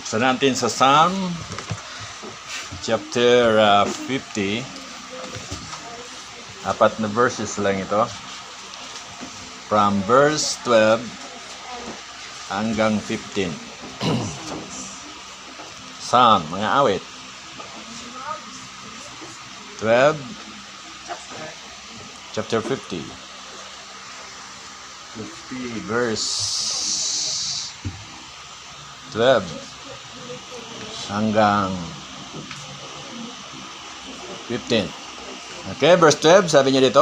Buksan natin sa Psalm chapter 50. Apat na verses lang ito. From verse 12 hanggang 15. Psalm, mga awit. 12, chapter 50. 50 verse 12 hanggang 15. Okay, verse 12, sabi niya dito,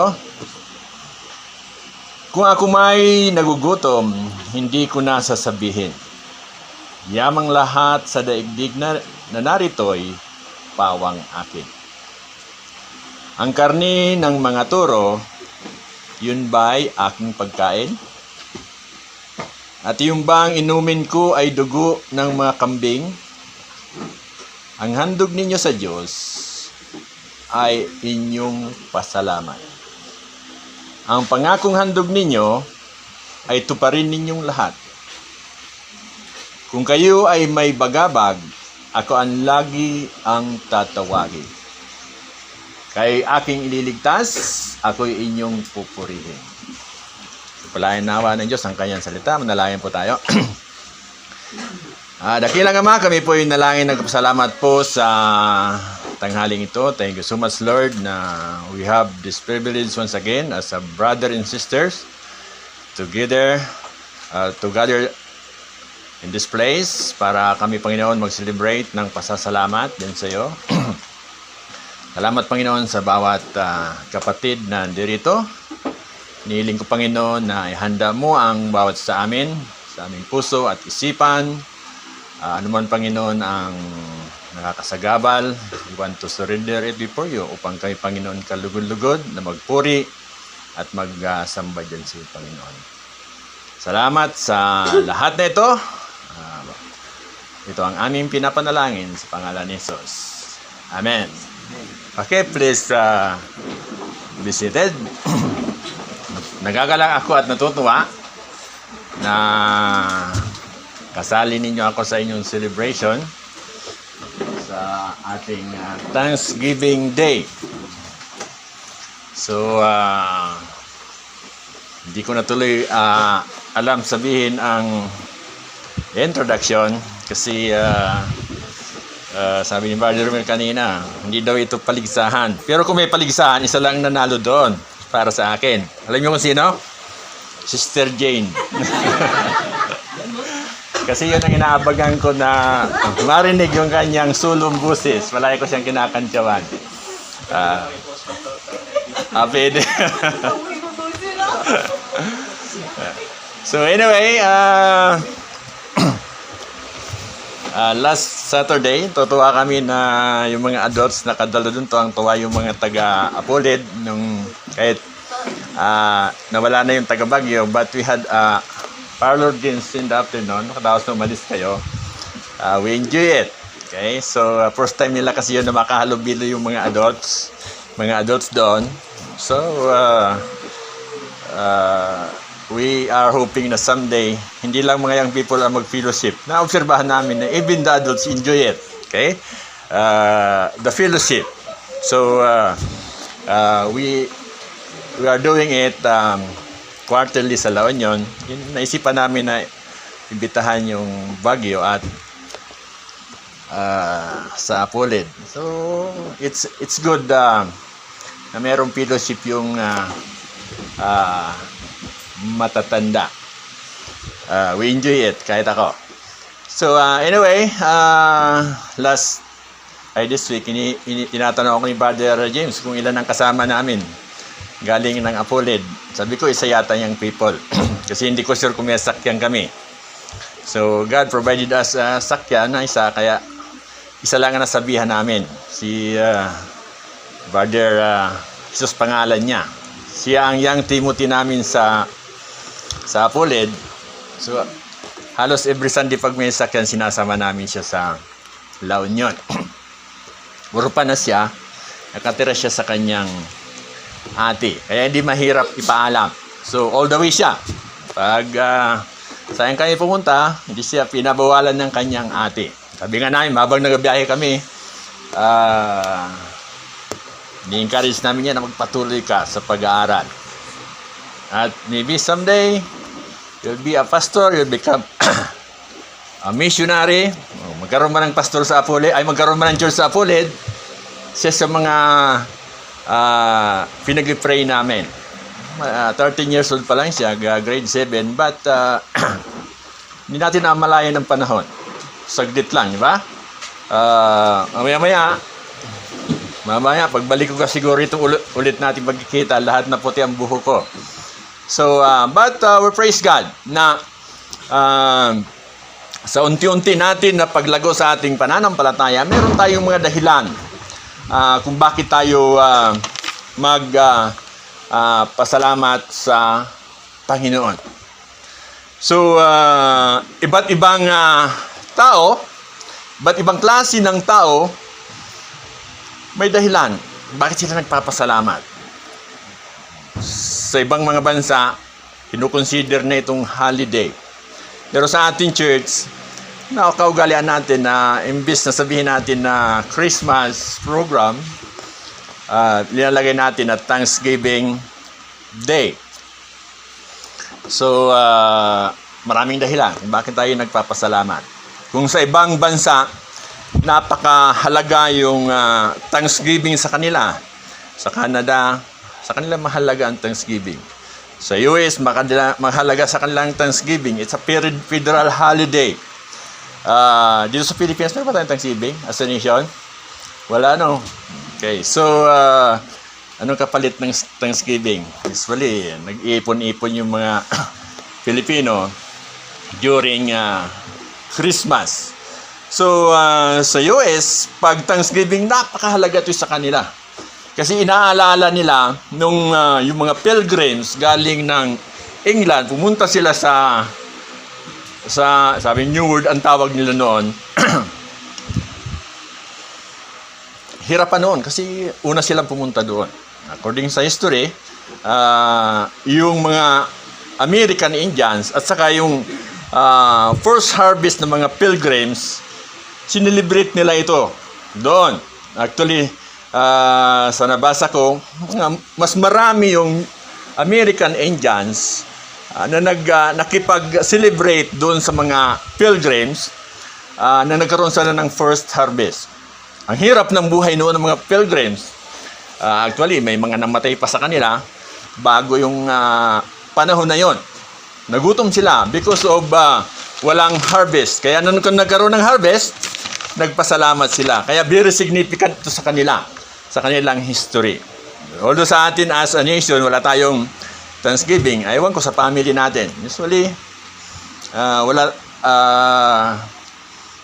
kung ako may nagugutom, hindi ko na sasabihin. Yamang lahat sa daigdig na narito'y pawang akin. Ang karni ng mga turo, yun ba'y aking pagkain? At yung bang inumin ko ay dugo ng mga kambing? Ang handog ninyo sa Diyos ay inyong pasalamat. Ang pangakong handog ninyo ay tuparin ninyong lahat. Kung kayo ay may bagabag, ako ang lagi ang tatawagin. Kay aking ililigtas, ako'y inyong pupurihin. Palayan nawa ng Diyos ang kanyang salita. Manalangin po tayo. Dakilang Ama, kami po yung nalangin nagpasalamat po sa tanghaling ito. Thank you so much, Lord, na we have this privilege once again as a brother and sisters to gather in this place para kami, Panginoon, mag-celebrate ng pasasalamat din sa iyo. Salamat, Panginoon, sa bawat kapatid na nandito. Nihiling ko, Panginoon, na ihanda mo ang bawat sa aming puso at isipan. Anuman, Panginoon, ang nakakasagabal, we want to surrender it before you upang kami, Panginoon, kalugod-lugod na magpuri at magsamba dyan sa iyo, Panginoon. Salamat sa lahat na ito. Ito ang aming pinapanalangin sa pangalan ni Jesus. Amen. Okay, please be seated. Nagagalak ako at natutuwa na kasali ninyo ako sa inyong celebration sa ating Thanksgiving Day. So, hindi ko natuloy alam sabihin ang introduction kasi sabi ni Brother Romel kanina, hindi daw ito paligsahan. Pero kung may paligsahan, isa lang nanalo doon para sa akin. Alam niyo kung sino? Sister Jane. Kasi yun ang inaabagan ko na marinig yung kanyang sulong busis. Malay ko siyang kinakantyawan. Pwede. So anyway, last Saturday, tutuwa kami na yung mga adults na kadalo dun, tuwang-tuwa yung mga taga-Apolid nung kahit nawala na yung taga-Baguio, but we had parlor games in the afternoon. Nakataos na umalis kayo. We enjoy it. Okay? So, first time nila kasi yun na makahalubilo yung mga adults doon. So, we are hoping na someday, hindi lang mga young people ang mag-fellowship. Na-obserbahan namin na even the adults enjoy it. Okay? The fellowship. So, we are doing it quarterly sa La Union. Naisipan namin na imbitahan yung Baguio at sa Apolid. So, it's good na mayroong fellowship yung matatanda. We enjoy it, kahit ako. So, anyway, this week, tinatanong ako ni Brother James kung ilan ang kasama namin galing ng Apolid. Sabi ko, isa yata yung people. Kasi hindi ko sure kung may sakyan kami. So, God provided us sakyan na isa, kaya isa lang ang nasabihan namin. Si Brother Jesus pangalan niya. Siya ang young Timothy namin sa Apolid. So, halos every Sunday pag may sakyan, sinasama namin siya sa La Union. Puro pa na siya, nakatira siya sa kanyang ate. Kaya hindi mahirap ipaalam. So, all the way siya. Pag saan kami pumunta, hindi siya pinabawalan ng kanyang ate. Sabi nga namin, habang nagabiyahe kami, ni-encourage namin yan na magpatuloy ka sa pag-aaral. At maybe someday, you'll be a pastor, you'll become a missionary. Magkaroon man ng pastor sa Apoled, ay magkaroon man ng church sa Apoled, sa mga pinag-pray namin. 13 years old pa lang siya, grade 7, but hindi natin namalayan ng panahon. Saglit lang, di ba? Mamaya, pagbalik ko ka siguro ito ulit natin magkikita, lahat na puti ang buho ko. So, but we praise God na sa unti-unti natin na paglago sa ating pananampalataya, meron tayong mga dahilan kung bakit tayo pasalamat sa Panginoon. So, iba't ibang tao, iba't ibang klase ng tao, may dahilan. Bakit sila nagpapasalamat? Sa ibang mga bansa, kinukonsider na itong holiday. Pero sa ating church, kaugalian natin na imbis na sabihin natin na Christmas program, linalagay natin at Thanksgiving Day. So, maraming dahilan kung bakit tayo nagpapasalamat. Kung sa ibang bansa, napakahalaga yung Thanksgiving sa kanila. Sa Canada, sa kanila mahalaga ang Thanksgiving. Sa US, mahalaga sa kanilang Thanksgiving. It's a federal holiday. Dito sa Philippines, meron ba tayong Thanksgiving as a nation? Wala, no? Okay, so, anong kapalit ng Thanksgiving? Usually, nag-iipon-ipon yung mga Filipino during Christmas. So, sa US, pag Thanksgiving, napakahalaga ito sa kanila. Kasi inaalala nila nung yung mga pilgrims galing ng England, pumunta sila sa sabi New World ang tawag nila noon. Hirapan noon kasi una silang pumunta doon. According sa history, yung mga American Indians at saka yung first harvest ng mga pilgrims, sinelebrate nila ito doon. Actually, sa nabasa ko, mas marami yung American Indians na nakipag-celebrate doon sa mga pilgrims na nagkaroon sila ng first harvest. Ang hirap ng buhay noon ng mga pilgrims. Actually, may mga namatay pa sa kanila bago yung panahon na yon. Nagutom sila because of walang harvest. Kaya nung nagkaroon ng harvest, nagpasalamat sila. Kaya very significant ito sa kanila, sa kanilang history. Although sa atin as a nation, wala tayong Thanksgiving, ewan ko sa family natin. Usually,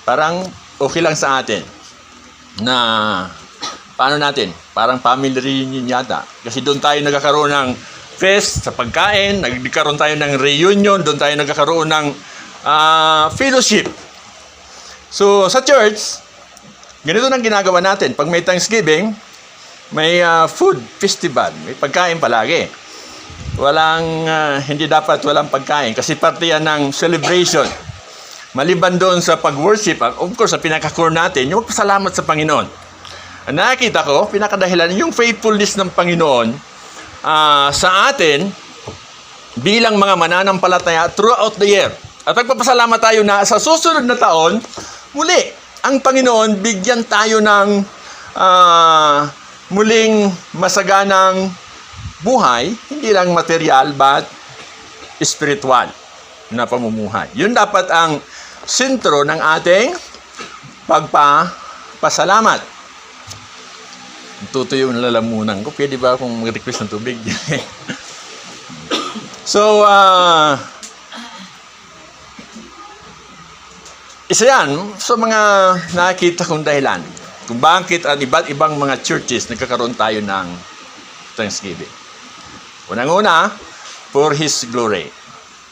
parang okay lang sa atin na paano natin? Parang family reunion yata. Kasi doon tayo nagkakaroon ng fest sa pagkain, nagkakaroon tayo ng reunion, doon tayo nagkakaroon ng fellowship. So, sa church, ganito nang ginagawa natin. Pag may Thanksgiving, may food festival. May pagkain palagi. Hindi dapat walang pagkain kasi parte yan ng celebration. Maliban doon sa pag-worship, of course, sa pinaka-core natin, yung pasalamat sa Panginoon. Nakikita ko, pinakadahilan, yung faithfulness ng Panginoon sa atin bilang mga mananampalataya throughout the year. At nagpapasalamat tayo na sa susunod na taon, muli, ang Panginoon bigyan tayo ng muling masaganang buhay, hindi lang material but spiritual na pamumuhay. Yun dapat ang sentro ng ating pagpapasalamat. Tutuyo yung lalamunan ko. Pwede ba akong mag-request ng tubig? So, isa yan sa mga nakikita kong dahilan kung bakit at iba't ibang mga churches nagkakaroon tayo ng Thanksgiving. Unang-una, for His glory.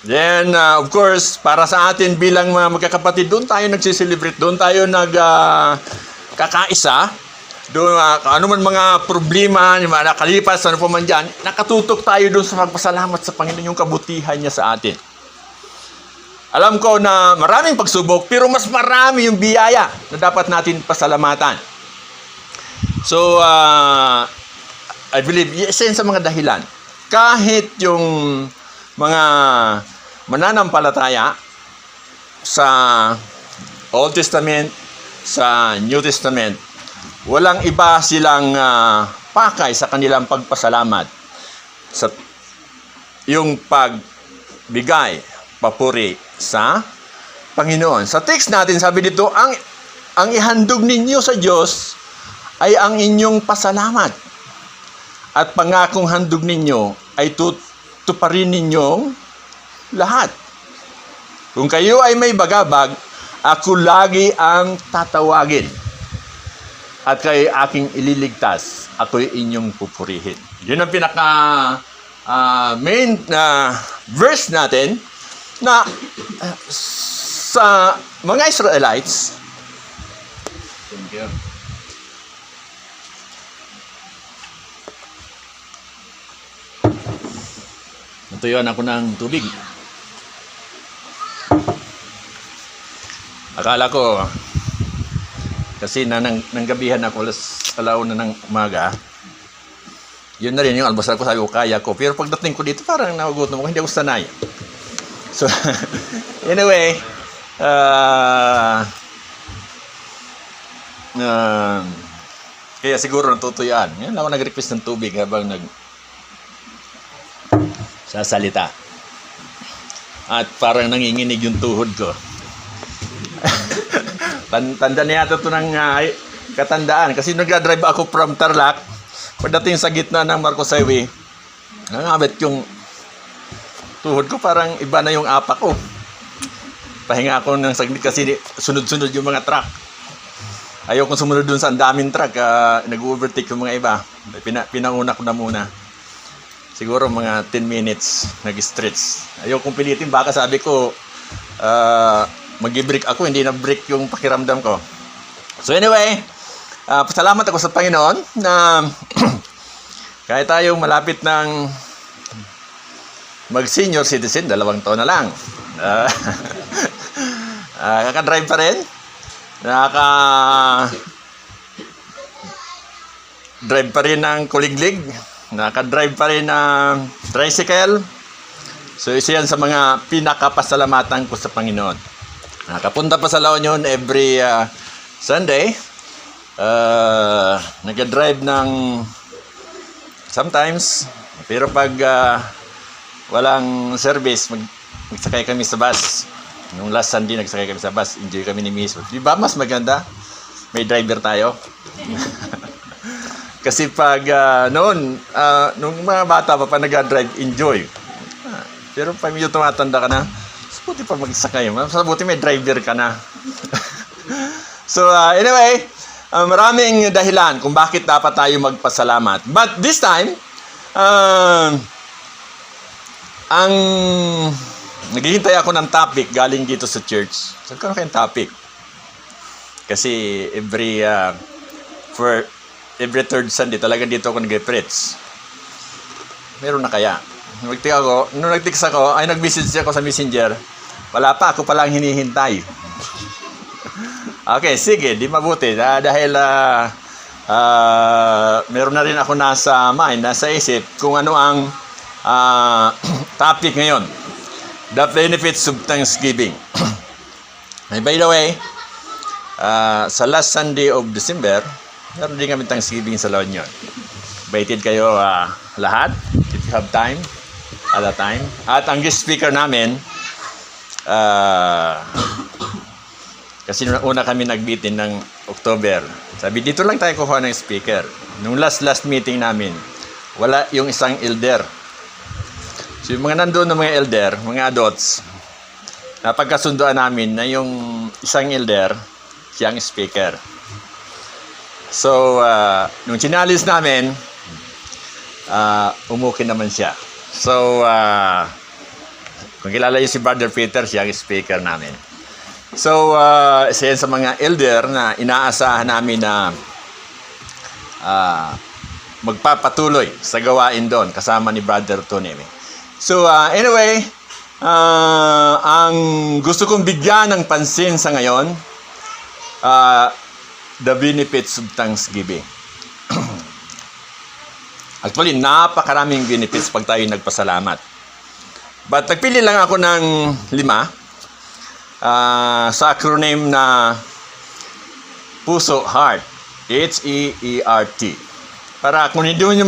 Then, of course, para sa atin bilang mga magkakapatid, doon tayo nagsiselebrate, doon tayo nagkakaisa, doon, ano man mga problema, mga nakalipas, ano pa man dyan, nakatutok tayo doon sa magpasalamat sa Panginoon yung kabutihan niya sa atin. Alam ko na maraming pagsubok, pero mas marami yung biyaya na dapat natin pasalamatan. So, I believe, isa yun sa mga dahilan. Kahit yung mga mananampalataya sa Old Testament, sa New Testament, walang iba silang pakay sa kanilang pagpasalamat sa yung pagbigay papuri sa Panginoon. Sa text natin, sabi dito, ang ihandog ninyo sa Diyos ay ang inyong pasalamat. At pangakong handog ninyo ay tuparin ninyong lahat. Kung kayo ay may bagabag, ako lagi ang tatawagin. At kayo aking ililigtas, ako'y inyong pupurihin. Yun ang pinaka main verse natin na sa mga Israelites. Thank you. Natuyuan ako ng tubig. Akala ko kasi nanggabihan ako alauna ng umaga. Yun na rin yung almusal ko, sabi ko kaya ko. Pero pagdating ko dito parang nagugutom ako, hindi ako sanay. So, anyway, kaya siguro natutuyaan. Yan ako nag-request ng tubig habang sasalita. At parang nanginginig yung tuhod ko. Tanda niya ito ng katandaan. Kasi nag-drive ako from Tarlac. Pagdating sa gitna ng Marcos Highway, nangabit yung tuhod ko, parang iba na yung apak ko. Pahinga ako ng saglit kasi sunod-sunod yung mga truck. Ayaw kong sumunod dun sa ang daming truck. Nag-overtake yung mga iba. Pinauna ko na muna. Siguro mga 10 minutes nag-stretch. Ayaw kong pilitin. Baka sabi ko, mag-break ako. Hindi na break yung pakiramdam ko. So anyway, pasalamat ako sa Panginoon na kahit tayong malapit ng mag-senior citizen, 2 taon na lang. Kaka-drive pa rin. Drive pa rin ng kuliglig. Naka-drive pa rin ng tricycle. So, isa yan sa mga pinakapasalamatan ko sa Panginoon. Nakapunta pa sa La Union every Sunday. Nag-drive ng sometimes. Pero pag walang service, magsakay kami sa bus. Nung last Sunday, nagsakay kami sa bus. Enjoy kami ni Miss. Di ba mas maganda? May driver tayo. Kasi pag noon, nung mga bata pa nag-drive, enjoy. Pero pag medyo tumatanda ka na, sabuti pa magsakay. Sabuti may driver ka na. So anyway, maraming dahilan kung bakit dapat tayo magpasalamat. But this time, naghihintay ako ng topic galing dito sa church. Saan ka na kayong topic? Kasi every third Sunday talaga dito ako nag-preach. Meron na kaya? Nung nag-text ako, ay nag-message ako sa Messenger. Wala pa, ako palang hinihintay. Okay, sige, di mabuti. Dahil meron na rin ako nasa mind, nasa isip kung ano ang topic ngayon. The benefits of Thanksgiving. By the way, sa last Sunday of December, meron din kami Thanksgiving sa La Union. Invited kayo lahat, if you have time, at a time. At ang guest speaker namin, kasi una kami nag-meeting ng October. Sabi, dito lang tayo kuha ng speaker. Nung last meeting namin, wala yung isang elder. So yung mga nandoon ng mga elder, mga adults, napagkasunduan namin na yung isang elder, siyang speaker. So, nung chinalis namin, umukin naman siya. So, kung kilala yung si Brother Peter, siya ang speaker namin. So, isa yan sa mga elder na inaasahan namin na magpapatuloy sa gawain doon kasama ni Brother Tony. So, anyway, ang gusto kong bigyan ng pansin sa ngayon, the benefits of Thanksgiving. Actually, napakaraming benefits pag tayo nagpasalamat. But nagpili lang ako ng 5 sa acronym na Puso, Heart. H-E-E-R-T. Para kung hindi nyo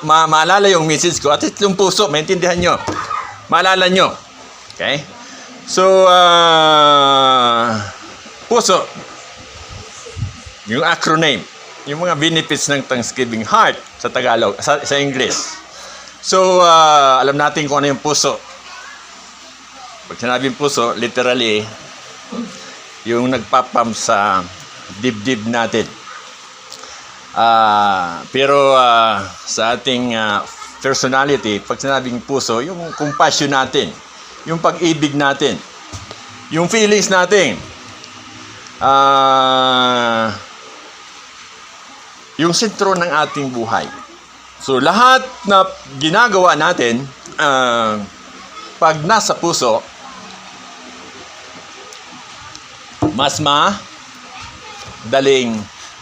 maalala yung message ko, at least yung puso, maintindihan nyo. Maalala nyo. Okay? So, puso. Yung acronym. Yung mga benefits ng Thanksgiving. Heart sa Tagalog, sa English. So, alam natin kung ano yung puso. Pag sinabing puso, literally, yung nagpapump sa dibdib natin. Pero sa ating personality, pag sinabing puso, yung compassion natin, yung pag-ibig natin, yung feelings natin, yung sentro ng ating buhay. So, lahat na ginagawa natin, pag nasa puso, mas madaling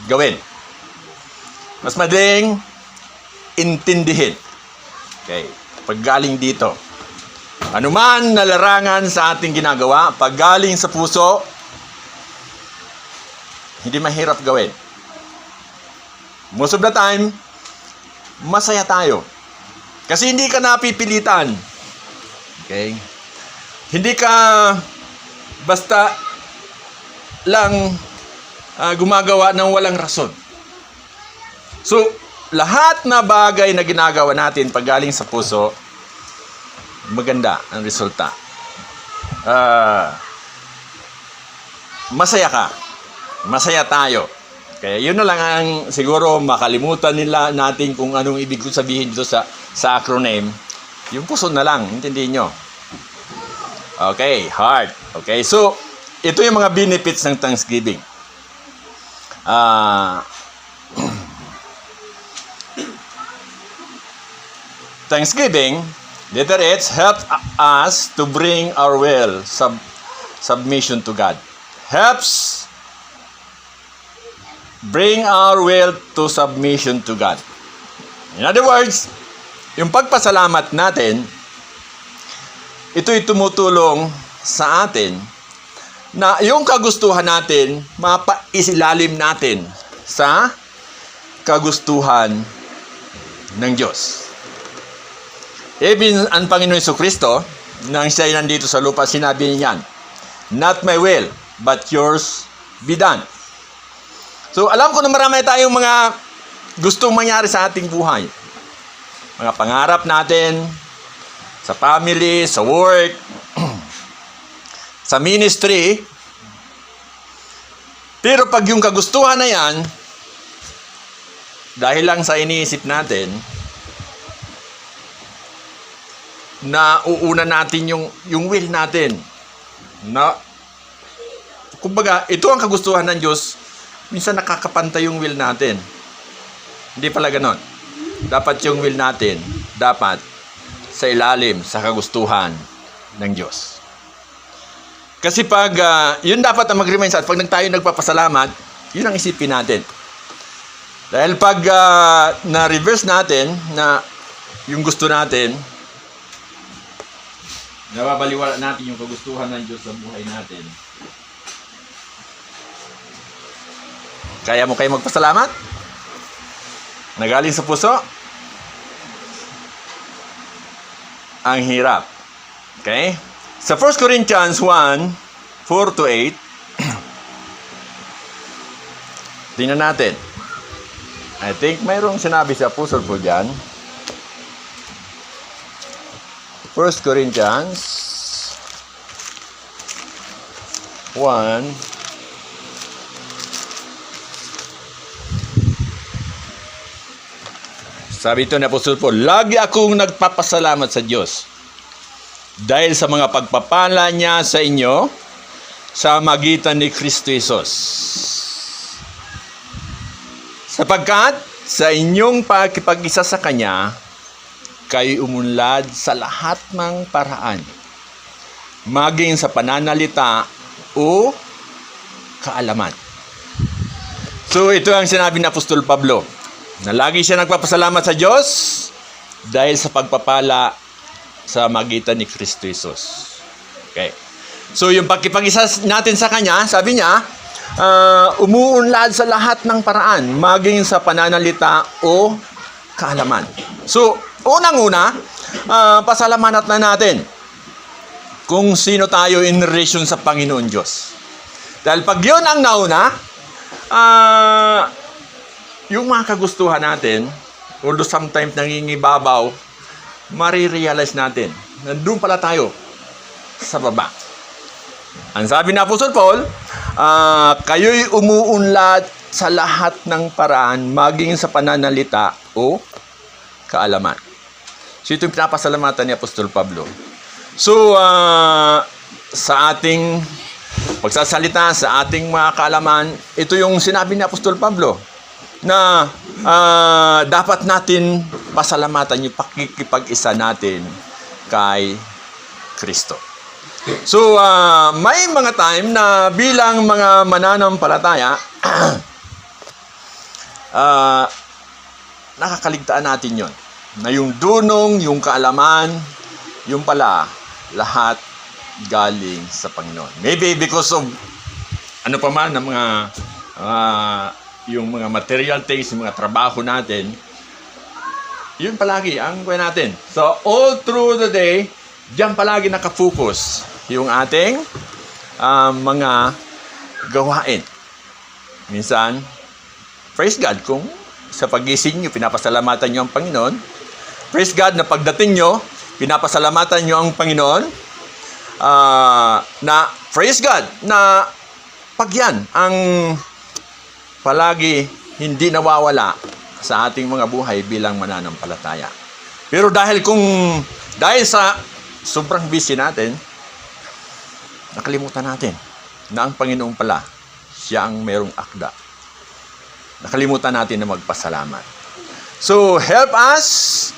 gawin. Mas madaling intindihin. Okay. Pag galing dito. Anuman na larangan sa ating ginagawa, pag galing sa puso, hindi mahirap gawin. Most of the time, masaya tayo. Kasi hindi ka napipilitan. Okay? Hindi ka basta lang gumagawa ng walang rason. So, lahat na bagay na ginagawa natin pag galing sa puso, maganda ang resulta. Masaya ka. Masaya tayo. Kaya yun na lang ang siguro makalimutan natin kung anong ibig ko sabihin dito sa acronym. Yung puso na lang, intindihin nyo. Okay, heart. Okay, so ito yung mga benefits ng Thanksgiving. Thanksgiving, letter H, helps us to bring our will, submission to God. Helps bring our will to submission to God. In other words, yung pagpasalamat natin, ito'y tumutulong sa atin na yung kagustuhan natin, mapaisilalim natin sa kagustuhan ng Diyos. Even ang Panginoon Jesucristo, nang siya'y nandito sa lupa, sinabi niyan, not my will, but yours be done. So, alam ko na marami tayong mga gustong mangyari sa ating buhay. Mga pangarap natin, sa family, sa work, sa ministry. Pero pag yung kagustuhan na yan, dahil lang sa iniisip natin, na uuna natin yung will natin. Na, kumbaga, ito ang kagustuhan ng Diyos, minsan nakakapantay yung will natin. Hindi pala ganon. Dapat yung will natin, dapat sa ilalim, sa kagustuhan ng Diyos. Kasi pag, yun dapat ang mag-remind sa atin, pag tayo nagpapasalamat, yun ang isipin natin. Dahil pag na-reverse natin, na yung gusto natin, nababaliwala natin yung kagustuhan ng Diyos sa buhay natin. Kaya mo kayo magpasalamat? Nagaling sa puso? Ang hirap. Okay? Sa 1 Corinthians 1, 4-8, tingnan natin. I think mayroong sinabi sa Apostle Paul dyan. 1 Corinthians 1, sabi ito ni Apostol Paul, lagi akong nagpapasalamat sa Diyos dahil sa mga pagpapala niya sa inyo sa magitan ni Kristo Jesus. Sapagkat sa inyong pagkipag-isa sa Kanya, kayo umunlad sa lahat ng paraan. maging sa pananalita o kaalaman. So ito ang sinabi ni Apostol Pablo, na lagi siya nagpapasalamat sa Diyos dahil sa pagpapala sa magitan ni Kristo Jesus. Okay. So yung pagkipag-isa natin sa Kanya, sabi niya, umuunlad sa lahat ng paraan, maging sa pananalita o kaalaman. So, unang-una, pasalamatan na natin kung sino tayo in relation sa Panginoon Diyos. Dahil pag yun ang nauna, yung mga kagustuhan natin, although sometimes nangingibabaw, marirealize natin, nandun pala tayo sa baba. Ang sabi na Apostol Paul, kayo'y umuunlad sa lahat ng paraan, maging sa pananalita o kaalaman. So ito yung pinapasalamatan ni Apostol Pablo. So, sa ating pagsasalita, sa ating mga kaalaman, ito yung sinabi ni Apostol Pablo, na dapat natin pasalamatan yung pakikipag-isa natin kay Kristo. So, may mga time na bilang mga mananampalataya, nakakaligtaan natin yon, na yung dunong, yung kaalaman, yung pala, lahat galing sa Panginoon. Maybe because of ano pa man ng mga yung mga material things, yung mga trabaho natin, yun palagi ang kuya natin. So, all through the day, diyan palagi nakafocus yung ating mga gawain. Minsan, praise God, kung sa pagising nyo, pinapasalamatan nyo ang Panginoon. Praise God na pagdating nyo, pinapasalamatan nyo ang Panginoon. Na praise God na pag yan ang palagi hindi nawawala sa ating mga buhay bilang mananampalataya. Pero dahil sa sobrang busy natin, nakalimutan natin na ang Panginoon pala, siya ang merong akda. Nakalimutan natin na magpasalamat. So, helps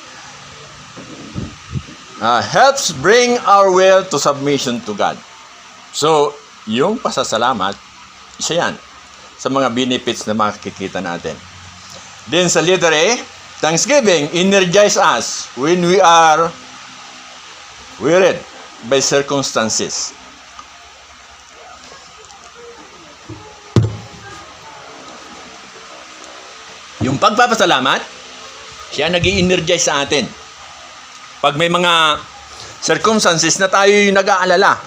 bring our will to submission to God. So, yung pasasalamat, isa yan sa mga benefits na makikita natin. Then sa letter A, thanksgiving energize us when we are wearied by circumstances. Yung pagpapasalamat, siya nag-i-energize sa atin. Pag may mga circumstances na tayo yung nag-aalala.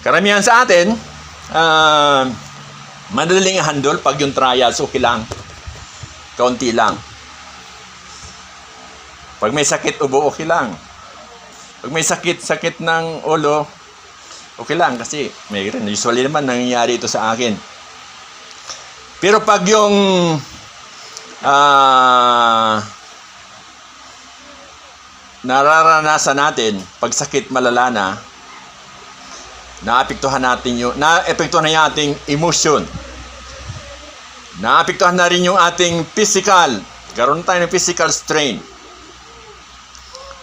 Karamihan sa atin, madaling handle pag yung trials, okay lang. Kaunti lang. Pag may sakit ubo, okay lang. Pag may sakit ng ulo, okay lang. Kasi usually naman nangyayari ito sa akin. Pero pag yung nararanasan natin, pag sakit malala na, naapektuhan na yung ating emotion. Naapektuhan na rin yung ating physical. Karoon tayo ng physical strain.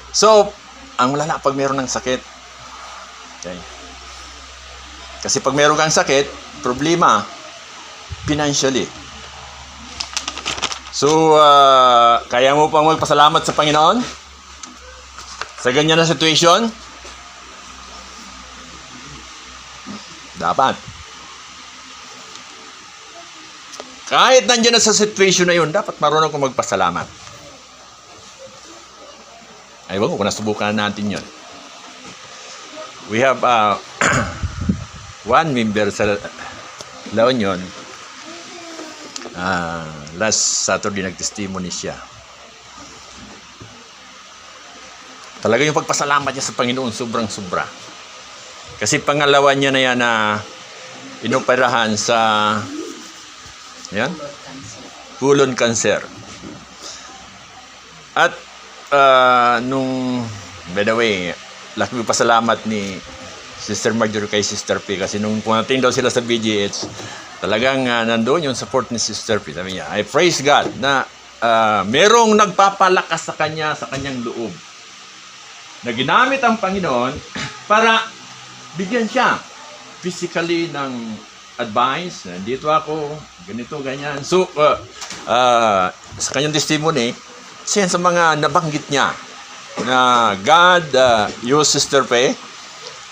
So, ang malala pag meron ng sakit. Okay. Kasi pag meron kang sakit, problema, financially. So, kaya mo pang magpasalamat sa Panginoon? Sa ganyan na situation? Dapat. Kahit nandiyan na sa situation na yun, dapat marunong kong magpasalamat. Aywan ko kung nasubukan natin yun. We have one member sa La Union. Last Saturday nag-testimony siya. Talaga yung pagpasalamat niya sa Panginoon, sobrang-sobra. Kasi pangalawa niya na yan na inoperahan sa colon cancer. At by the way, laking pasalamat ni Sister Marjorie kay Sister P. Kasi nung pumating daw sila sa BGH, talagang nandoon yung support ni Sister P. Sabi niya, I praise God na merong nagpapalakas sa kanyang loob. na ginamit ang Panginoon para bigyan siya physically ng advice. Nandito ako, ganito, ganyan. So, sa kanyang testimony, siya sa mga nabanggit niya na God used Sister Faye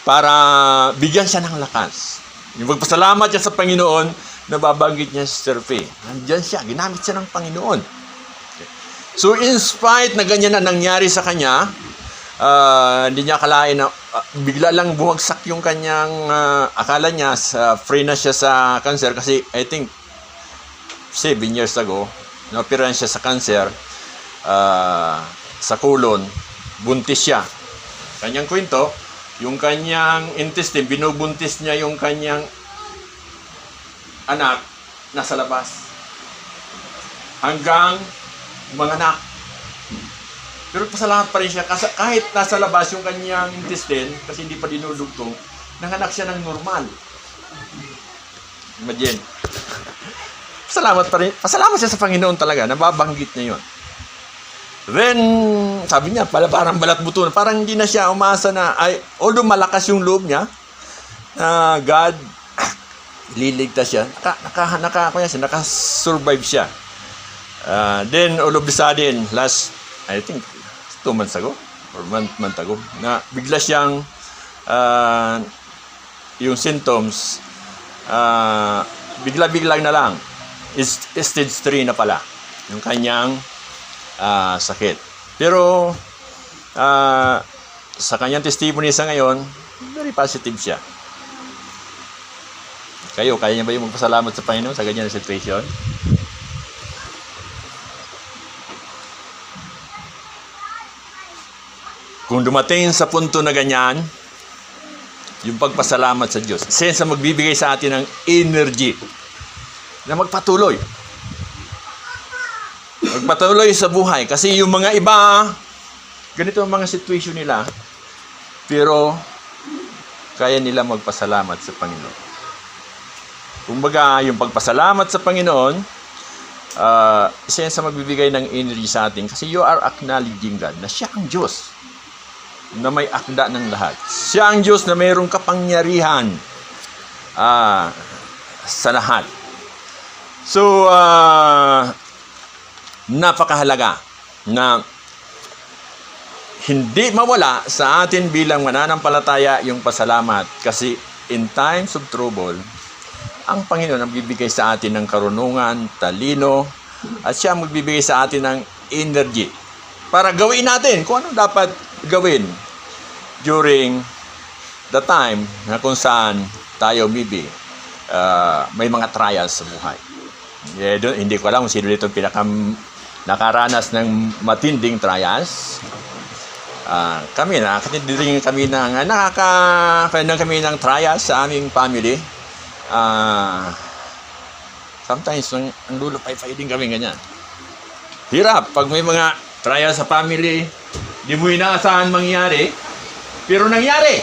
para bigyan siya ng lakas. Yung magpasalamat siya sa Panginoon, nababanggit niya si Sister Faye. Nandiyan siya, ginamit siya ng Panginoon. So, in spite na ganyan na nangyari sa kanya, hindi niya akalain na bigla lang bumagsak yung kanyang akala niya free na siya sa cancer kasi I think 7 years ago na-operahan siya sa cancer sa colon, buntis siya. Kanyang kwento, yung kanyang intestine, binubuntis niya yung kanyang anak nasa labas hanggang manganak. Pero pasalamat pa rin siya kasi kahit nasa labas yung kanyang intestine kasi hindi pa dinudugtong, nanganak siya ng normal. Imagine. Salamat pa rin. Pasalamat siya sa Panginoon talaga. Nababanggit niya yun. Then, sabi niya, parang balat buto na. Parang hindi na siya umasa na, although malakas yung loob niya, God, liligtas siya. Nakasurvive siya. Then, all of a sudden, last, I think, 2 months ago, or month ago, na bigla siyang, yung symptoms, bigla-biglang na lang, is stage 3 na pala, yung kanyang sakit. Pero, sa kanyang testimony sa ngayon, very positive siya. Kayo, kaya niya ba yung magpasalamat sa Panginoon sa ganyan na situation? Kung dumating sa punto na ganyan, yung pagpasalamat sa Diyos, sensa magbibigay sa atin ng energy na magpatuloy. Magpatuloy sa buhay. Kasi yung mga iba, ganito ang mga situation nila, pero kaya nila magpasalamat sa Panginoon. Kumbaga, yung pagpasalamat sa Panginoon, sensa magbibigay ng energy sa atin kasi you are acknowledging God na siya ang Diyos na may akda ng lahat. Siya ang Diyos na mayroong kapangyarihan sa lahat. So, napakahalaga na hindi mawala sa atin bilang mananampalataya yung pasalamat kasi in times of trouble, ang Panginoon ang bibigay sa atin ng karunungan, talino, at siya ang magbibigay sa atin ng energy para gawin natin kung ano dapat gawin during the time na kung saan tayo maybe may mga trials sa buhay. Hindi ko alam kung sino dito nakaranas ng matinding trials. Kami nakakatindi kami kami ng trials sa aming family. Sometimes ang lulupay-pay din kami ganyan. Hirap pag may mga trials sa family, di mo inaasahan mangyari, pero nangyari.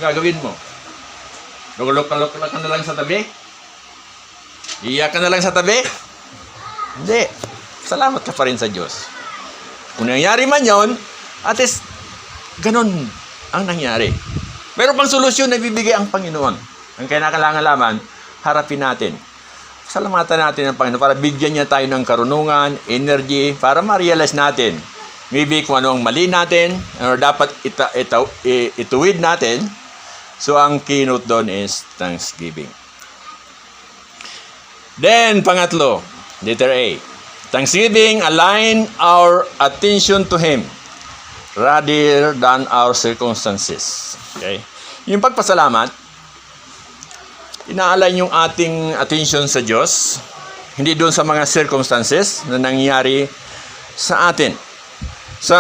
Gagawin mo. Lulok-lok ka na lang sa tabi? Iyak ka na lang sa tabi? Hindi. Salamat ka pa rin sa Diyos. Kung nangyari man yon, at least, ganun ang nangyari. Meron pang solusyon na bibigay ang Panginoon. Ang kailangan laman, harapin natin. Salamatan natin ang Panginoon para bigyan niya tayo ng karunungan, energy, para ma-realize natin. Maybe kung ano ang mali natin, or dapat ituwid natin. So, ang keynote doon is Thanksgiving. Then, pangatlo, letter A. Thanksgiving align our attention to Him rather than our circumstances. Okay? Yung pagpasalamat, ina-align yung ating attention sa Diyos, hindi doon sa mga circumstances na nangyari sa atin. Sa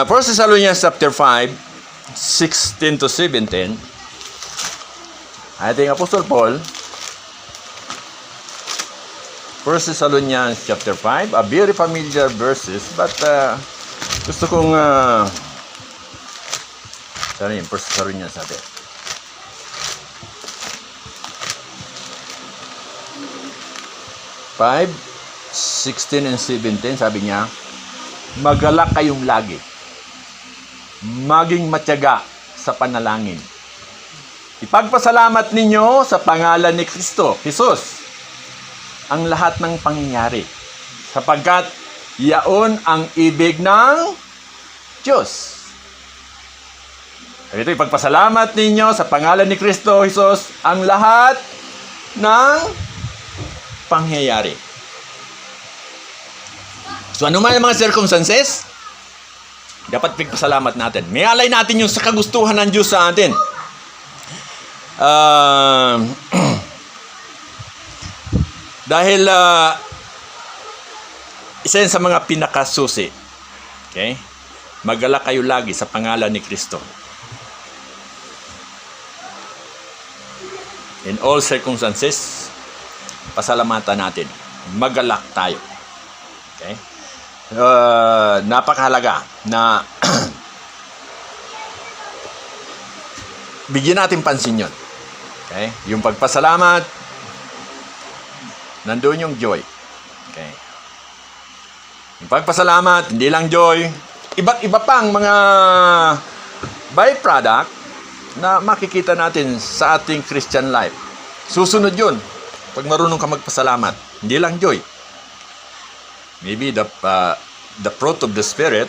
1 Thessalonians chapter 5, 16 to 17, ating Apostle Paul, 1 Thessalonians chapter 5, a very familiar verses, but gusto kong sana yun, 1 Thessalonians natin. Five, 16 and 17, sabi niya, magalak kayong lagi. maging matyaga sa panalangin. Ipagpasalamat ninyo sa pangalan ni Kristo, Jesus, ang lahat ng pangyayari, sapagkat yaon ang ibig ng Diyos. Ito, ipagpasalamat ninyo sa pangalan ni Kristo, Jesus, ang lahat ng pangyayari. So, ano man ang mga circumstances, dapat pagpasalamat natin. May alay natin yung sa kagustuhan ng Diyos sa atin. Dahil isa yan sa mga pinakasusi. Okay? Magalak kayo lagi sa pangalan ni Kristo. In all circumstances, pasalamatan natin. Magalak tayo. Okay? Napakahalaga na bigyan natin pansin yun. Okay? Yung pagpasalamat, nandoon yung joy. Okay? Yung pagpasalamat, hindi lang joy, iba't iba pang mga byproduct na makikita natin sa ating Christian life. Susunod yun. Pag marunong ka magpasalamat, hindi lang joy. Maybe the fruit of the Spirit,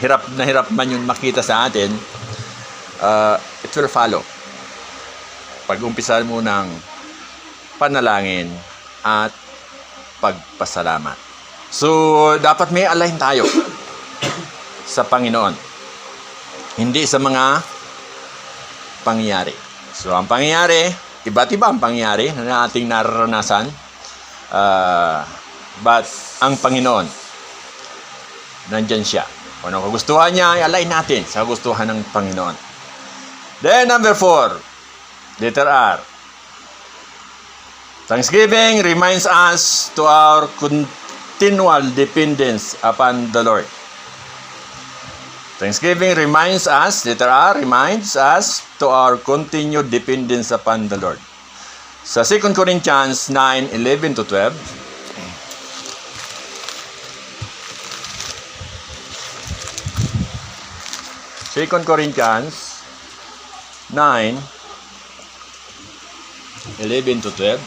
hirap na hirap man yun makita sa atin, it will follow. Pag-umpisa mo ng panalangin at pagpasalamat. So, dapat may align tayo sa Panginoon. Hindi sa mga pangyayari. So, ang pangyayari, iba't iba ang pangyayari na ating nararanasan. But, ang Panginoon, nandyan siya. Kung ano kagustuhan niya, i-align natin sa kagustuhan ng Panginoon. Then, number 4. Letter R. Thanksgiving reminds us to our continual dependence upon the Lord. Thanksgiving reminds us, letter R, reminds us to our continued dependence upon the Lord. Sa 2 Corinthians 9:11-12, Second Corinthians 9:11-12.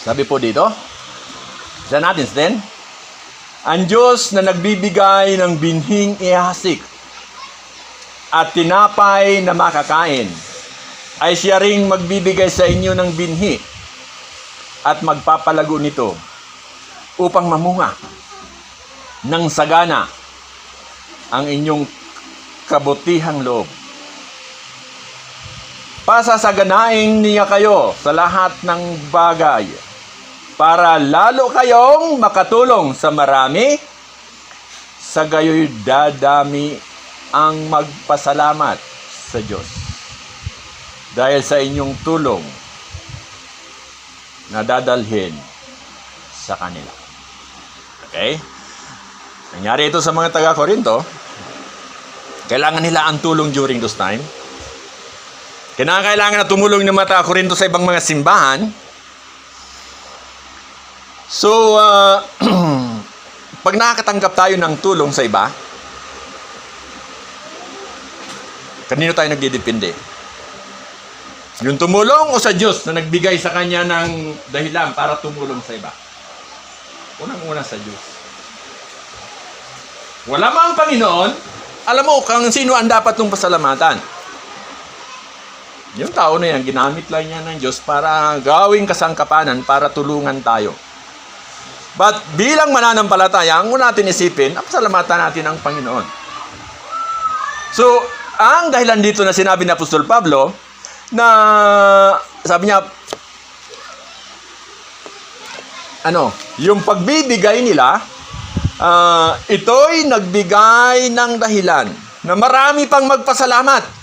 Sabi po dito, sa natin din, ang Diyos na nagbibigay ng binhing ihasik at tinapay na makakain, ay siya ring magbibigay sa inyo ng binhi at magpapalago nito upang mamunga ng sagana ang inyong kabutihang loob. Pasasaganain niya kayo sa lahat ng bagay para lalo kayong makatulong sa marami, sa gayoy dadami ang magpasalamat sa Diyos dahil sa inyong tulong na dadalhin sa kanila. Okay? Nangyari ito sa mga taga-Korinto. Kailangan nila ang tulong during those time. Kailangan na tumulong ng mga taga-Korinto sa ibang mga simbahan. So, pag nakakatanggap tayo ng tulong sa iba, kanino tayo nagdidepende? Yung tumulong o sa Diyos na nagbigay sa kanya ng dahilan para tumulong sa iba? Unang-una sa Diyos. Wala mang Panginoon, alam mo kung sino ang dapat mong pasalamatan. Yung tao na yan, ginamit lang niya ng Diyos para gawing kasangkapanan para tulungan tayo. But bilang mananampalataya, ang una natin isipin, pasalamatan natin ang Panginoon. So, ang dahilan dito na sinabi ni Apostol Pablo, na sabi niya, yung pagbibigay nila, ito'y nagbigay ng dahilan na marami pang magpasalamat.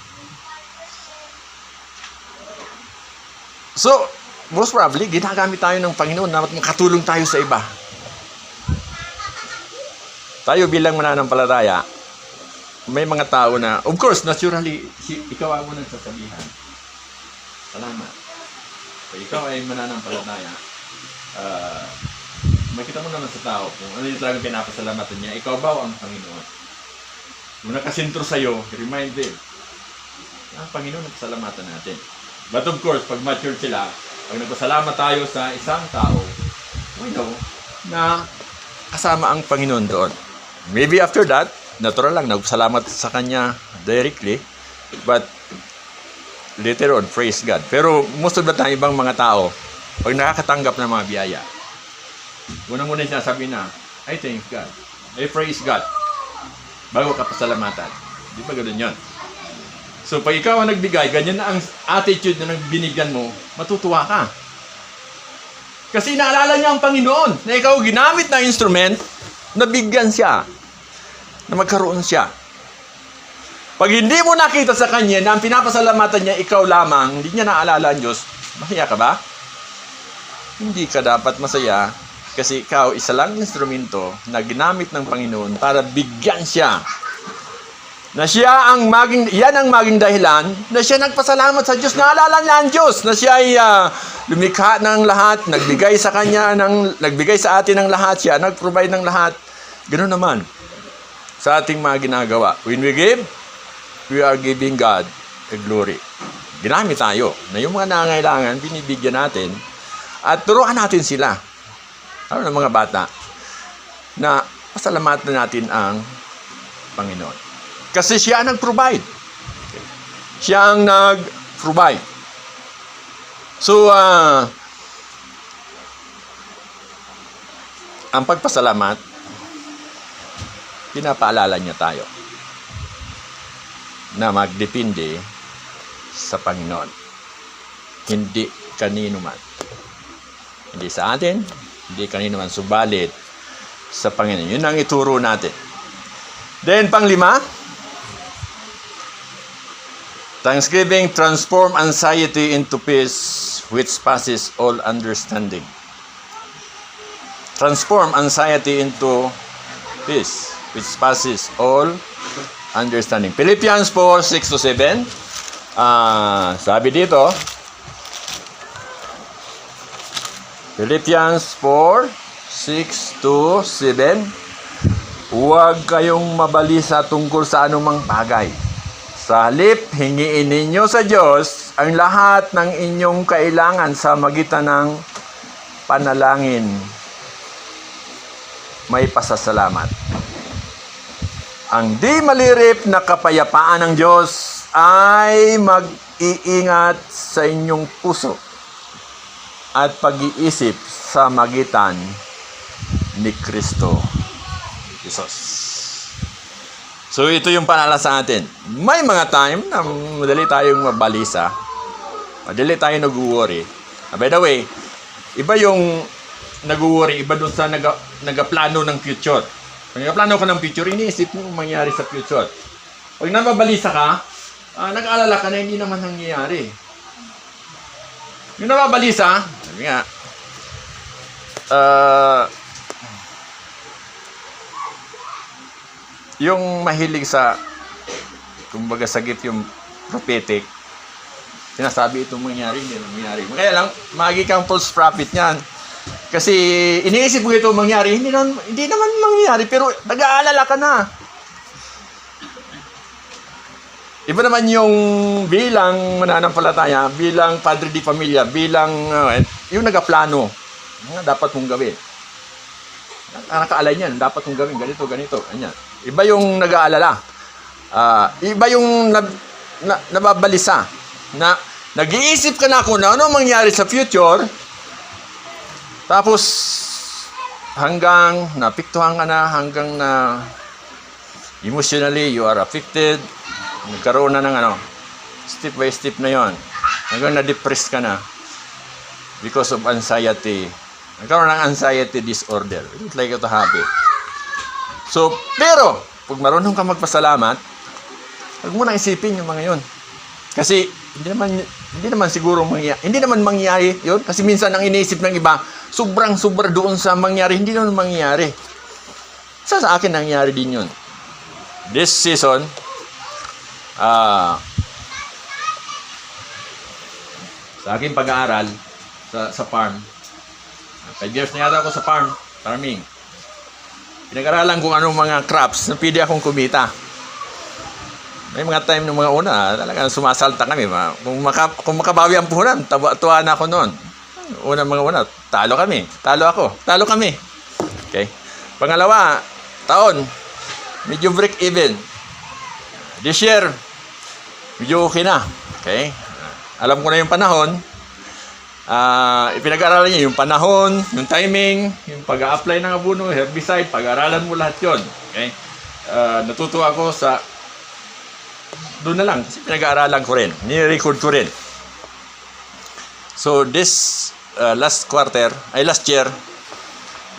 So, most probably, ginagamit tayo ng Panginoon na makatulong tayo sa iba. Tayo bilang mananampalataya, may mga tao na, of course, naturally, ikaw ang unang sasabihan. Salamat. So, ikaw ay mananampalataya. makita mo naman sa tao kung ano yung talagang pinapasalamatan niya. Ikaw ba o ang Panginoon? Kung nakasintro sa'yo, remind them, ang Panginoon nagpasalamatan natin. But of course, pag mature sila, pag nagpasalamat tayo sa isang tao, we know na kasama ang Panginoon doon. Maybe after that, natural lang, nagpasalamat sa Kanya directly, but later on, praise God. Pero most of the time, ibang mga tao, pag nakakatanggap ng mga biyaya, muna siya sabi na, I thank God, I praise God, bago ka pasalamatan. Di ba ganoon yun? So, pag ikaw ang nagbigay, ganyan na ang attitude na binigyan mo, matutuwa ka. Kasi naalala niya ang Panginoon na ikaw ginamit na instrument, nabigyan siya, na magkaroon siya. Pag hindi mo nakita sa Kanya na ang pinapasalamatan niya ikaw lamang, hindi niya naalala ang Diyos, masaya ka ba? Hindi ka dapat masaya kasi ikaw isa lang instrumento na ginamit ng Panginoon para bigyan siya. Na siya ang yan ang maging dahilan na siya nagpasalamat sa Diyos. Naalala niya ang Diyos na siya ay lumikha ng lahat, nagbigay sa Kanya, nagbigay sa atin ng lahat, siya nag-provide ng lahat. Ganoon naman sa ating mga ginagawa. When we give, we are giving God a glory. Ginamit tayo na yung mga nangangailangan, binibigyan natin at turuan natin sila. Ano ng mga bata na pasalamatan natin ang Panginoon. Kasi siya ang nag-provide. Siya ang nag-provide. So, ang pagpasalamat, pinapaalala niya tayo na magdepende sa Panginoon. Hindi kanino man. Hindi sa atin, hindi kanino man, subalit sa Panginoon. Yun ang ituro natin. Then, panglima, Thanksgiving transform anxiety into peace which passes all understanding. Transform anxiety into peace which passes all understanding. Philippians 4:6-7. Sabi dito, Philippians 4:6-7. Huwag kayong mabalisa tungkol sa anumang bagay. Sa halip, hingiin ninyo sa Diyos ang lahat ng inyong kailangan sa magitan ng panalangin. May pasasalamat. Ang di malirip na kapayapaan ng Diyos ay mag-iingat sa inyong puso at pag-iisip sa magitan ni Kristo Jesus. So, ito yung panala sa atin. May mga time na madali tayong mabalisa. Madali tayong nag-worry. By the way, iba yung nag-worry, iba dun sa nagaplano ng future. Pag nagaplano ka ng future, iniisip mo mangyari sa future. Pag nababalisa ka, nag-aalala ka na hindi naman nangyayari. Yung nababalisa, sabi nga, yung mahilig sa, kumbaga sa gift yung prophetic, sinasabi itong mangyari, hindi naman mangyari. Kaya lang, magi kang false prophet niyan. Kasi iniisip mo ito mangyari, hindi naman mangyari, pero nag-aalala ka na. Iba naman yung bilang mananampalataya, bilang padre di pamilya, bilang yung nagaplano, dapat mong gawin. Nakaalay niyan, dapat mong gawin, ganito, ganyan. Iba yung nag-aalala. Iba yung nababalisa. Na nag-iisip ka na kung ano mangyari sa future, tapos hanggang napiktuhan ka na, hanggang na emotionally you are affected, nagkaroon na ng step by step na yon, hanggang na-depressed ka na because of anxiety. Nagkaroon ng anxiety disorder. It's like a habit. So, pero, pag marunong ka magpasalamat, huwag mo nang isipin yung mga yun. Kasi, hindi naman siguro hindi naman mangyayari yun. Kasi minsan ang iniisip ng iba, sobrang-sobra doon sa mangyari, hindi naman mangyayari. Sa akin nangyayari din yun. This season, sa aking pag-aaral, sa farm, 5 years na yata ako sa farm, farming. Pinag-aralan kung anong mga crops na pwede akong kumita. May mga time ng mga una, talagang sumasalta kami. Kung makabawi ang puhunan, tuwa na ako noon. Mga una, talo kami. Talo ako. Talo kami. Okay. Pangalawa, taon, medyo break even. This year, medyo okay na. Okay. Alam ko na yung panahon. Ipinag-aralan niya yung panahon, yung timing, yung pag-a-apply ng abono, herbicide, pag-aralan mo lahat yon. Okay. Natutuwa ako sa doon na lang kasi pinag-aaralan ko rin, ni-record ko rin. So this last year,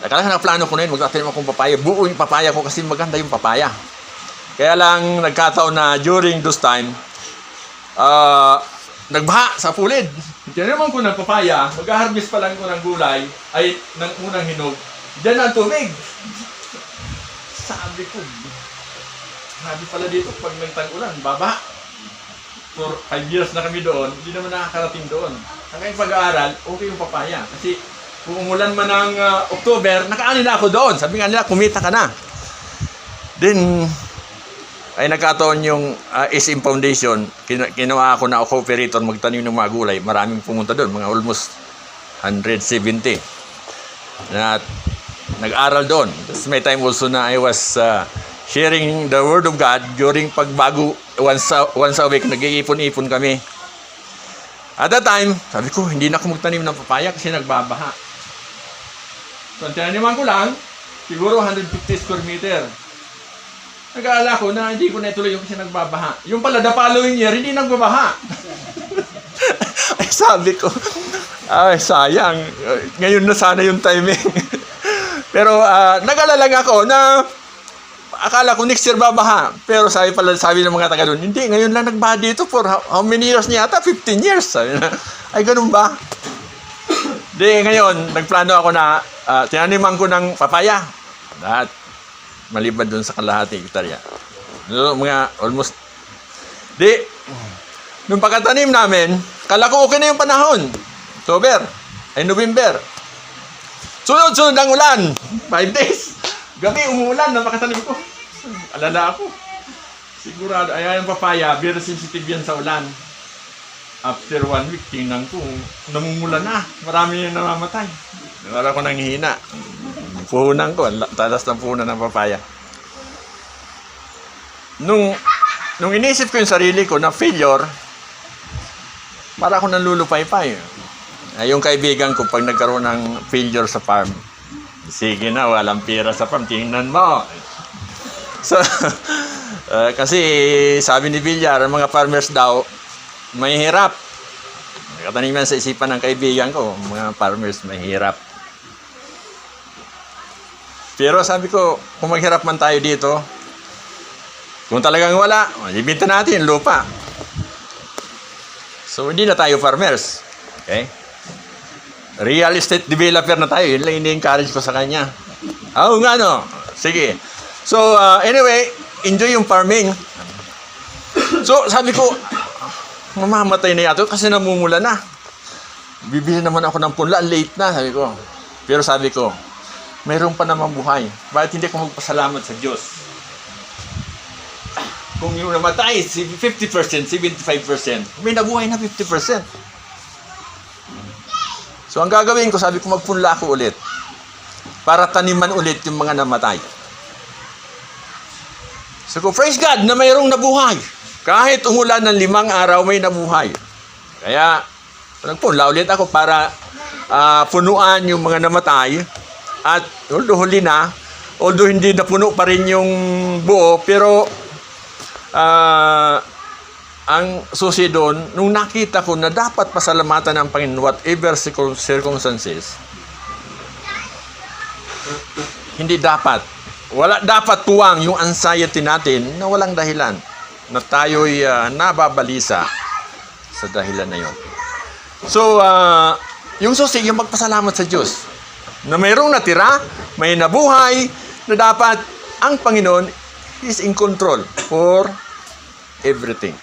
nakaplano ko na yun, magtatanim akong papaya. Buo yung papaya ko kasi maganda yung papaya. Kaya lang nagkataon na during those time, nagbaha sa pulid. Tinaman ko ng papaya, mag-harvest pa lang ko ng gulay, ay ng unang hinog. Diyan ang tubig. Sabi pala dito, pag nagtag-ulan, baba. For 5 years na kami doon, hindi naman nakakarating doon. Hanggang pag-aaral, okay yung papaya. Kasi kung umulan man ng October, nakaani na ako doon. Sabi nga nila, kumita ka na. Then, ay nagkataon yung SM Foundation, kinuha ako na cooperator magtanim ng mga gulay. Maraming pumunta doon, mga almost 170. Na nag-aral doon. Tapos may time also na I was sharing the Word of God during pagbago once a week, nag-iipon-ipon kami. At that time, sabi ko, hindi na ako magtanim ng papaya kasi nagbabaha. So, ang tinaniman ko lang, siguro 150 square meter. Nag-aala ko na hindi ko na ituloy yung kasi nagbabaha. Yung pala, the following year, hindi nagbabaha. Ay, sabi ko, ay, sayang. Ngayon na sana yung timing. Pero, nag-alala lang ako na akala ko next year babaha. Pero sabi ng mga taga doon, hindi, ngayon lang nagbaha dito for how many years niya ata? 15 years. Sabi na, ay ganun ba? Di, ngayon, nagplano ako na tinaniman ko ng papaya. Lahat. Maliban doon sa kalahati hektarya. Mga almost. Di, nung pagkatanim namin, kala ko okay na yung panahon. October, ay November. Sunod-sunod ang ulan. 5 days. Gabi, umuulan na makatanim ko. Alala ako. Sigurado, ayan ang papaya, very sensitive yan sa ulan. After 1 week, tingnan ko, namumulan na. Marami yung namamatay. Wala ko nanghihina. Puhunan ko, talas ng puhunan ng papaya. Nung inisip ko yung sarili ko na failure, para ako nanlulupay-pay. Yung kaibigan ko, pag nagkaroon ng failure sa farm, sige na, walang pera sa farm, tingnan mo. So, kasi sabi ni Villar, ang mga farmers daw, may hirap. Nakataniman sa isipan ng kaibigan ko, mga farmers may hirap. Pero sabi ko, kung maghirap man tayo dito, kung talagang wala, ibinta natin yung lupa. So, hindi na tayo farmers. Okay? Real estate developer na tayo. Yun lang ini-encourage ko sa kanya. Oo nga, no? Sige. So, anyway, enjoy yung farming. So, sabi ko, mamamatay na yato kasi namumula na. Bibili naman ako ng punla, late na, sabi ko. Pero sabi ko, mayroon pa namang buhay. Bakit hindi ko magpasalamat sa Diyos? Kung yung namatay, 50%, 75%, may nabuhay na 50%. So, ang gagawin ko, sabi ko, magpunla ako ulit. Para taniman ulit yung mga namatay. So, praise God na mayroong nabuhay. Kahit umulan ng 5 araw, may nabuhay. Kaya, nagpunla ulit ako para punuan yung mga namatay. At although huli na, although hindi napuno pa rin yung buo, pero ang susi doon, nung nakita ko na dapat pasalamatan ng Panginoon whatever circumstances, hindi dapat. Wala dapat tuwang yung anxiety natin na walang dahilan. Na tayo'y nababalisa sa dahilan na yun. So, yung susi, yung magpasalamat sa Diyos. Na mayroong natira, may nabuhay, na dapat ang Panginoon is in control for everything.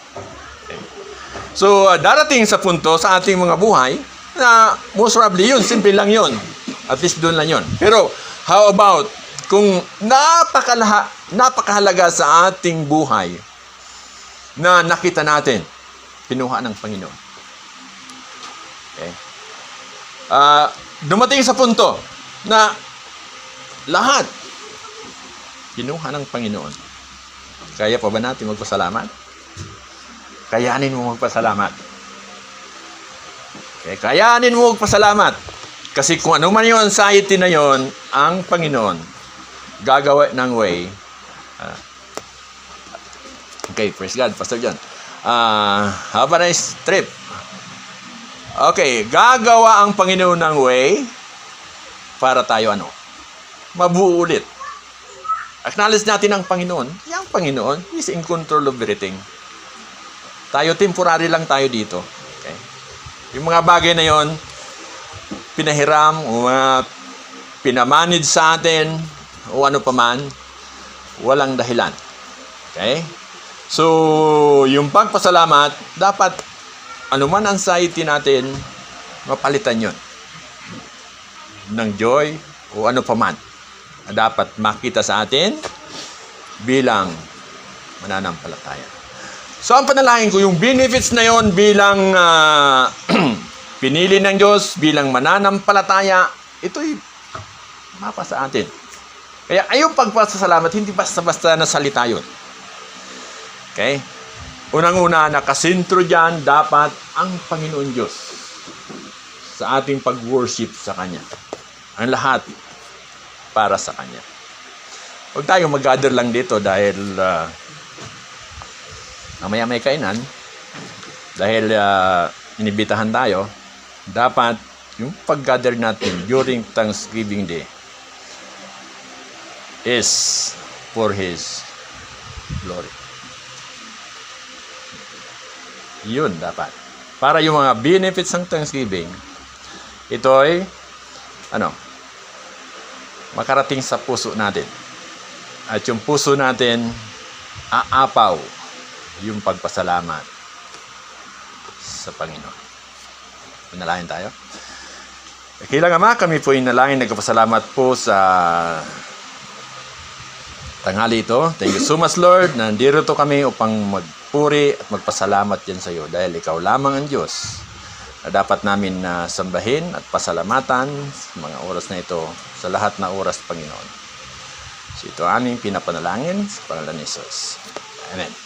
Okay. So, darating sa punto sa ating mga buhay na most probably yun, simple lang yun. At least doon lang yun. Pero, how about kung napakahalaga sa ating buhay na nakita natin, kinuha ng Panginoon. Okay? Dumating sa punto na lahat kinuha ng Panginoon. Kaya pa ba natin magpasalamat? Kayanin mo magpasalamat. Okay, kayanin mo magpasalamat. Kasi kung ano man yung anxiety na yon, ang Panginoon gagawa ng way. Okay, praise God, Pastor John. Have a nice trip. Okay, gagawa ang Panginoon ng way para tayo mabuo ulit. Acknowledge natin ang Panginoon. Yung Panginoon is in control of everything. Tayo, temporary lang tayo dito. Okay? Yung mga bagay na yon, pinahiram o pinamanage sa atin o ano paman, walang dahilan. Okay? So, yung pagpasalamat, dapat anuman anxiety natin, mapalitan yon ng joy o ano paman. Dapat makita sa atin bilang mananampalataya. So, ang panalangin ko, yung benefits na yon bilang pinili ng Diyos, bilang mananampalataya, ito'y mapa sa atin. Kaya ayong pagpasalamat, hindi basta-basta na salita yun. Okay? Unang-una, nakasentro dyan, dapat ang Panginoon Diyos sa ating pag-worship sa Kanya. Ang lahat para sa Kanya. Huwag tayong mag-gather lang dito dahil mamaya may kainan, dahil inibitahan tayo. Dapat yung pag-gather natin during Thanksgiving Day is for His glory. Yun dapat. Para yung mga benefits ng Thanksgiving, ito ay makarating sa puso natin. At yung puso natin, aapaw yung pagpasalamat sa Panginoon. Manalangin tayo. Dakilang Ama, kami po inalangin, nagpasalamat po sa tanghali ito. Thank you so much, Lord. Nandito kami upang magpuri at magpasalamat yan sa iyo dahil ikaw lamang ang Diyos na dapat namin sambahin at pasalamatan sa mga oras na ito, sa lahat na oras, Panginoon. So ito aming pinapanalangin sa pangalan ni Jesus. Amen.